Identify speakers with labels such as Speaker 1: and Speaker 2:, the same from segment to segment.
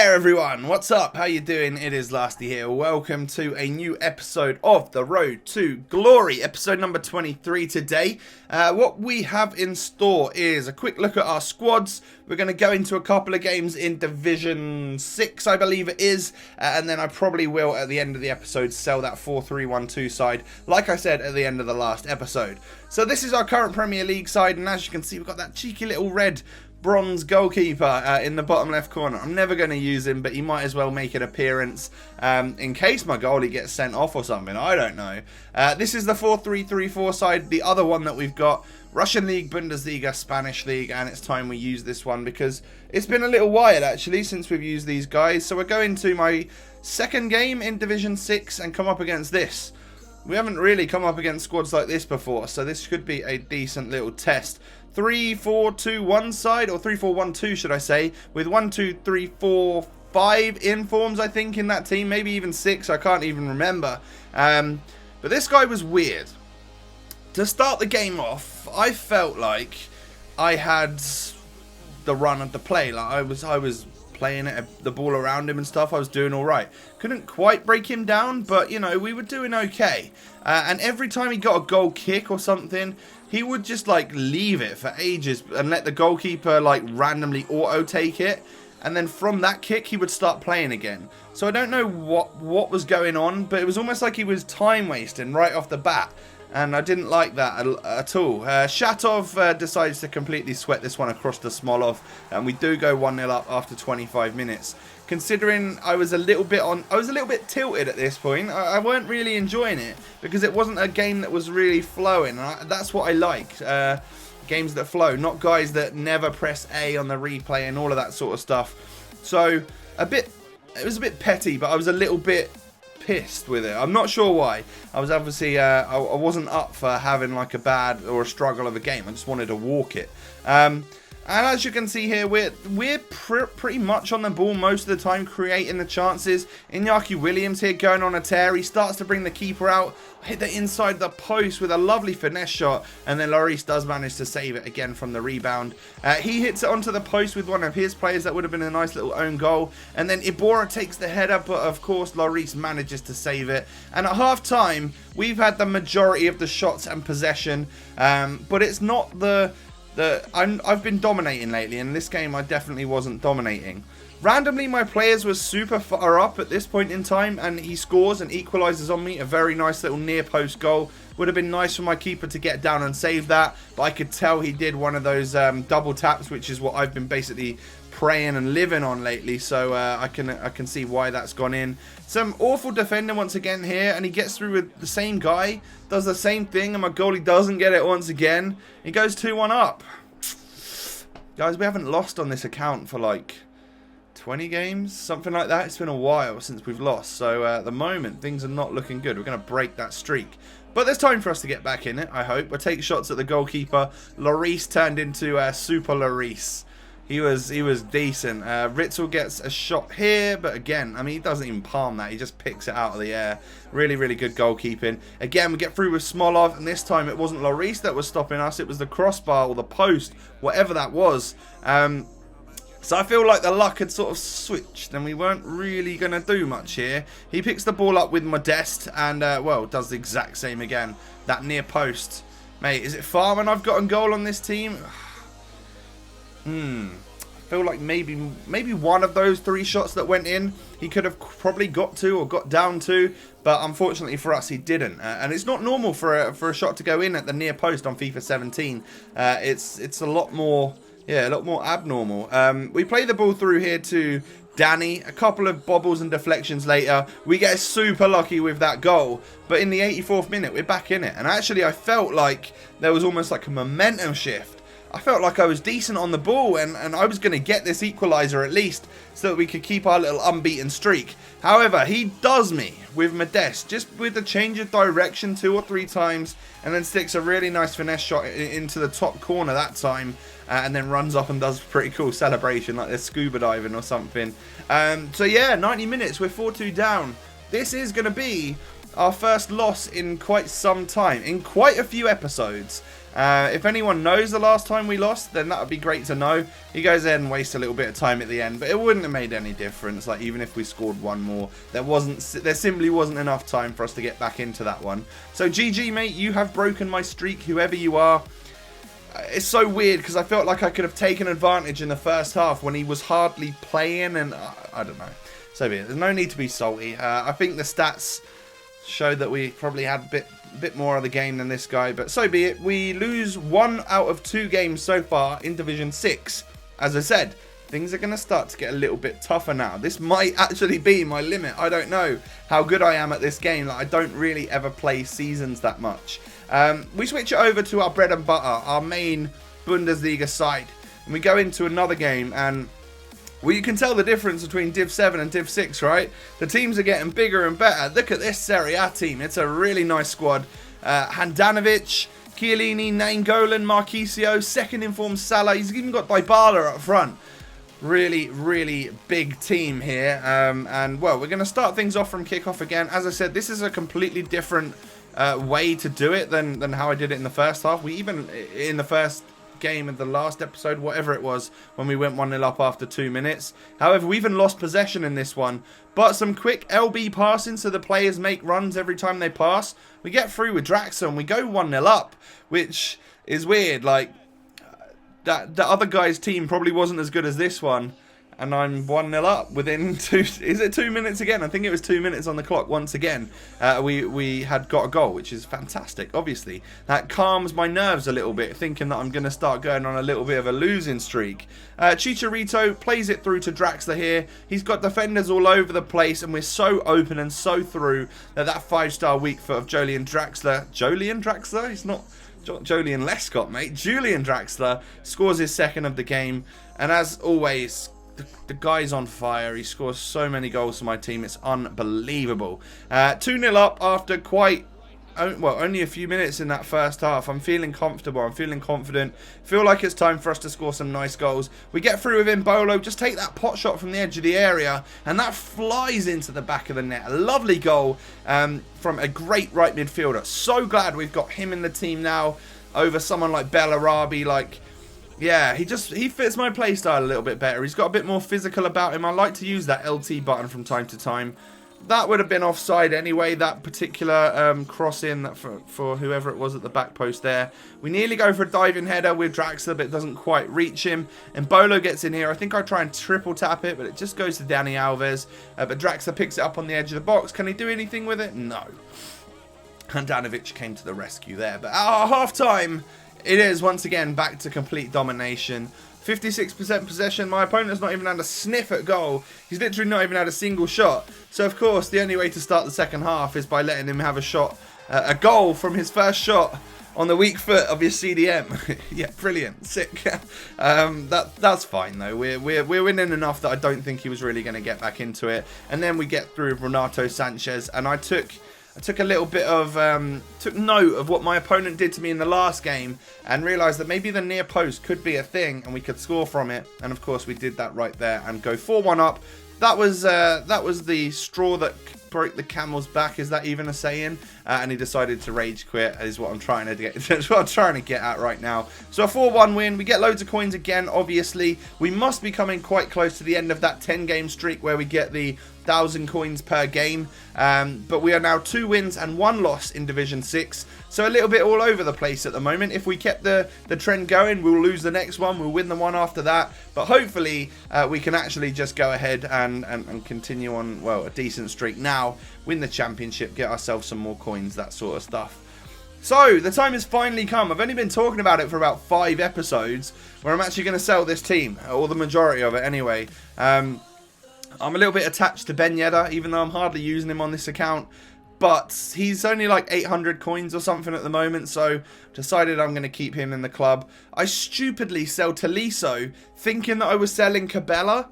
Speaker 1: there everyone, what's up? How you doing? It is Lasty here. Welcome to a new episode of The Road to Glory, episode number 23 today. What we have in store is a quick look at our squads. We're going to go into a couple of games in Division 6, I believe it is, and then I probably will at the end of the episode sell that 4-3-1-2 side, like I said at the end of the last episode. So this is our current Premier League side, and as you can see we've got that cheeky little red bronze goalkeeper in the bottom left corner. I'm never going to use him, but he might as well make an appearance in case my goalie gets sent off or something. I don't know. This is the 4-3-3-4 side, the other one that we've got. Russian League, Bundesliga, Spanish League, and it's time we use this one because it's been a little while actually since we've used these guys. So we're going to my second game in Division 6 and come up against this. We haven't really come up against squads like this before, so this should be a decent little test. 3-4-2-1 side, or 3-4-1-2 should I say, with 1, 2, 3, 4, 5 informs I think in that team, maybe even 6, I can't even remember. But this guy was weird. To start the game off, I felt like I had the run of the play. Like I was playing the ball around him and stuff. I was doing all right. Couldn't quite break him down, but you know, we were doing okay. And every time he got a goal kick or something, he would just like leave it for ages and let the goalkeeper like randomly auto take it. And then from that kick, he would start playing again. So I don't know what was going on, but it was almost like he was time wasting right off the bat. And I didn't like that at all. Shatov decides to completely sweat this one across to Smolov, and we do go 1-0 up after 25 minutes. Considering I was a little bit tilted at this point, I weren't really enjoying it because it wasn't a game that was really flowing. That's what I like. Games that flow, not guys that never press A on the replay and all of that sort of stuff. So it was a bit petty, but I was a little bit pissed with it. I'm not sure why. I was obviously I wasn't up for having like a bad or a struggle of a game. I just wanted to walk it. And as you can see here, we're pretty much on the ball most of the time, creating the chances. Iñaki Williams here going on a tear. He starts to bring the keeper out, hit the inside the post with a lovely finesse shot, and then Lloris does manage to save it again from the rebound. He hits it onto the post with one of his players. That would have been a nice little own goal. And then Iborra takes the header, but of course Lloris manages to save it. And at half time, we've had the majority of the shots and possession, but it's not I've been dominating lately, and in this game I definitely wasn't dominating. Randomly, my players were super far up at this point in time, and he scores and equalises on me. A very nice little near post goal. Would have been nice for my keeper to get down and save that, but I could tell he did one of those double taps, which is what I've been basically praying and living on lately. So I can see why that's gone in. Some awful defending once again here, and he gets through with the same guy, does the same thing, and my goalie doesn't get it once again. He goes 2-1 up. Guys, we haven't lost on this account for like 20 games, something like that. It's been a while since we've lost, so at the moment things are not looking good. We're going to break that streak, but there's time for us to get back in it, I hope. We'll take shots at the goalkeeper. Lloris turned into Super Lloris. He was decent. Ritzel gets a shot here, but again, I mean, he doesn't even palm that. He just picks it out of the air. Really, really good goalkeeping. Again, we get through with Smolov, and this time it wasn't Lloris that was stopping us. It was the crossbar or the post, whatever that was. So I feel like the luck had sort of switched, and we weren't really going to do much here. He picks the ball up with Modeste, and, well, does the exact same again. That near post. Mate, is it Farman I've got a goal on this team? I feel like maybe one of those 3 shots that went in, he could have probably got to or got down to, but unfortunately for us, he didn't. And it's not normal for a shot to go in at the near post on FIFA 17. It's a lot more, a lot more abnormal. We play the ball through here to Danny. A couple of bobbles and deflections later, we get super lucky with that goal. But in the 84th minute, we're back in it. And actually, I felt like there was almost like a momentum shift. I felt like I was decent on the ball, and I was going to get this equaliser at least so that we could keep our little unbeaten streak. However, he does me with Modeste, just with a change of direction 2 or 3 times, and then sticks a really nice finesse shot into the top corner that time, and then runs off and does a pretty cool celebration like they're scuba diving or something. So yeah, 90 minutes, we're 4-2 down. This is going to be our first loss in quite some time, in quite a few episodes. If anyone knows the last time we lost, then that would be great to know. You guys then waste a little bit of time at the end, but it wouldn't have made any difference. Like, even if we scored one more, there simply wasn't enough time for us to get back into that one. So GG, mate, you have broken my streak, whoever you are. It's so weird because I felt like I could have taken advantage in the first half when he was hardly playing, and I don't know. So be it. There's no need to be salty. I think the stats show that we probably had a bit more of the game than this guy, but so be it. We lose 1 out of 2 games so far in Division 6. As I said, things are going to start to get a little bit tougher now. This might actually be my limit. I don't know how good I am at this game. Like, I don't really ever play seasons that much. We switch it over to our bread and butter, our main Bundesliga side, and we go into another game, and well, you can tell the difference between Div 7 and Div 6, right? The teams are getting bigger and better. Look at this Serie A team. It's a really nice squad. Handanovic, Chiellini, Nainggolan, Marchisio, second in form Salah. He's even got Dybala up front. Really, really big team here. And, well, we're going to start things off from kickoff again. As I said, this is a completely different way to do it than how I did it in the first half. We even, in the first game of the last episode, whatever it was, when we went 1-0 up after 2 minutes. However, we even lost possession in this one, but some quick LB passing so the players make runs every time they pass. We get through with Draxler and we go 1-0 up, which is weird. Like, that the other guy's team probably wasn't as good as this one, and I'm 1-0 up within 2 minutes again? I think it was 2 minutes on the clock once again. We had got a goal, which is fantastic, obviously. That calms my nerves a little bit, thinking that I'm going to start going on a little bit of a losing streak. Chicharito plays it through to Draxler here. He's got defenders all over the place, and we're so open and so through that 5-star weak foot of Julian Draxler. Julian Draxler? He's not Julian Lescott, mate. Julian Draxler scores his second of the game, and as always, the guy's on fire. He scores so many goals for my team. It's unbelievable. 2-0 up after only a few minutes in that first half. I'm feeling comfortable. I'm feeling confident. Feel like it's time for us to score some nice goals. We get through with Mbolo. Just take that pot shot from the edge of the area, and that flies into the back of the net. A lovely goal from a great right midfielder. So glad we've got him in the team now over someone like Bellarabi. Like, yeah, he fits my playstyle a little bit better. He's got a bit more physical about him. I like to use that LT button from time to time. That would have been offside anyway, that particular cross-in for whoever it was at the back post there. We nearly go for a diving header with Draxler, but it doesn't quite reach him. And Bolo gets in here. I think I try and triple tap it, but it just goes to Dani Alves. But Draxler picks it up on the edge of the box. Can he do anything with it? No. Handanovic came to the rescue there. But at half-time, it is once again back to complete domination. 56% possession. My opponent's not even had a sniff at goal. He's literally not even had a single shot. So, of course, the only way to start the second half is by letting him have a goal from his first shot on the weak foot of his CDM. Yeah, brilliant. Sick. That's fine, though. We're winning enough that I don't think he was really going to get back into it. And then we get through with Renato Sanchez, and I took a little bit of, took note of what my opponent did to me in the last game and realised that maybe the near post could be a thing and we could score from it. And of course we did that right there and go 4-1 up. That was the straw that broke the camel's back. Is that even a saying? And he decided to rage quit. Is what I'm trying to get. That's what I'm trying to get at right now. So a 4-1 win. We get loads of coins again. Obviously, we must be coming quite close to the end of that 10-game streak where we get the 1,000 coins per game. But we are now 2 wins and 1 loss in Division 6. So a little bit all over the place at the moment. If we kept the trend going, we'll lose the next one. We'll win the one after that. But hopefully we can actually just go ahead and continue on, well, a decent streak now. Win the championship, get ourselves some more coins, that sort of stuff. So, the time has finally come. I've only been talking about it for about 5 episodes where I'm actually going to sell this team, or the majority of it anyway. I'm a little bit attached to Ben Yedder, even though I'm hardly using him on this account. But he's only like 800 coins or something at the moment, so decided I'm going to keep him in the club. I stupidly sell Tolisso, thinking that I was selling Cabela,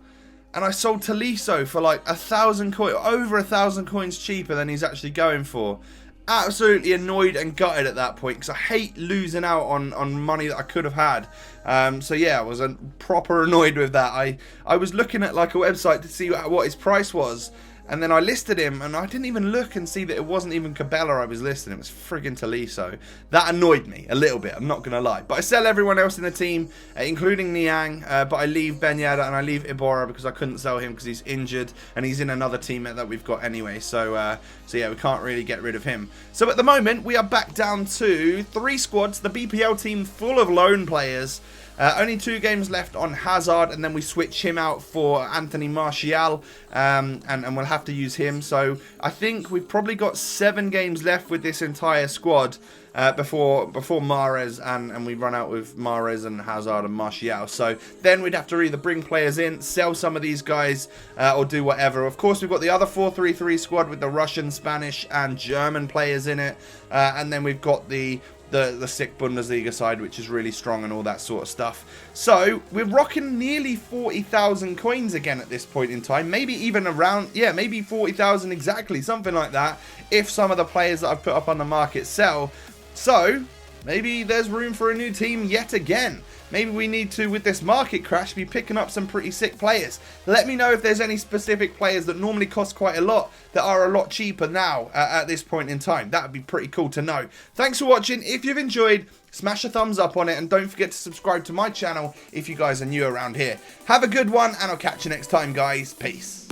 Speaker 1: and I sold Tolisso for like 1,000 coins, over 1,000 coins cheaper than he's actually going for. Absolutely annoyed and gutted at that point because I hate losing out on money that I could have had. So yeah, I was proper annoyed with that. I was looking at like a website to see what his price was, and then I listed him, and I didn't even look and see that it wasn't even Cabela I was listing. It was friggin' Tolisso. That annoyed me a little bit, I'm not going to lie. But I sell everyone else in the team, including Niang, but I leave Ben Yedder and I leave Iborra because I couldn't sell him because he's injured, and he's in another team that we've got anyway. So yeah, we can't really get rid of him. So at the moment, we are back down to 3 squads, the BPL team full of loan players. Only 2 games left on Hazard, and then we switch him out for Anthony Martial, and we'll have to use him. So I think we've probably got 7 games left with this entire squad before Mahrez, and we run out with Mahrez and Hazard and Martial. So then we'd have to either bring players in, sell some of these guys, or do whatever. Of course, we've got the other 4-3-3 squad with the Russian, Spanish, and German players in it, and then we've got the sick Bundesliga side, which is really strong and all that sort of stuff. So we're rocking nearly 40,000 coins again at this point in time. Maybe even around, yeah, maybe 40,000 exactly, something like that, if some of the players that I've put up on the market sell. So maybe there's room for a new team yet again. Maybe we need to, with this market crash, be picking up some pretty sick players. Let me know if there's any specific players that normally cost quite a lot that are a lot cheaper now at this point in time. That would be pretty cool to know. Thanks for watching. If you've enjoyed, smash a thumbs up on it, and don't forget to subscribe to my channel if you guys are new around here. Have a good one, and I'll catch you next time, guys. Peace.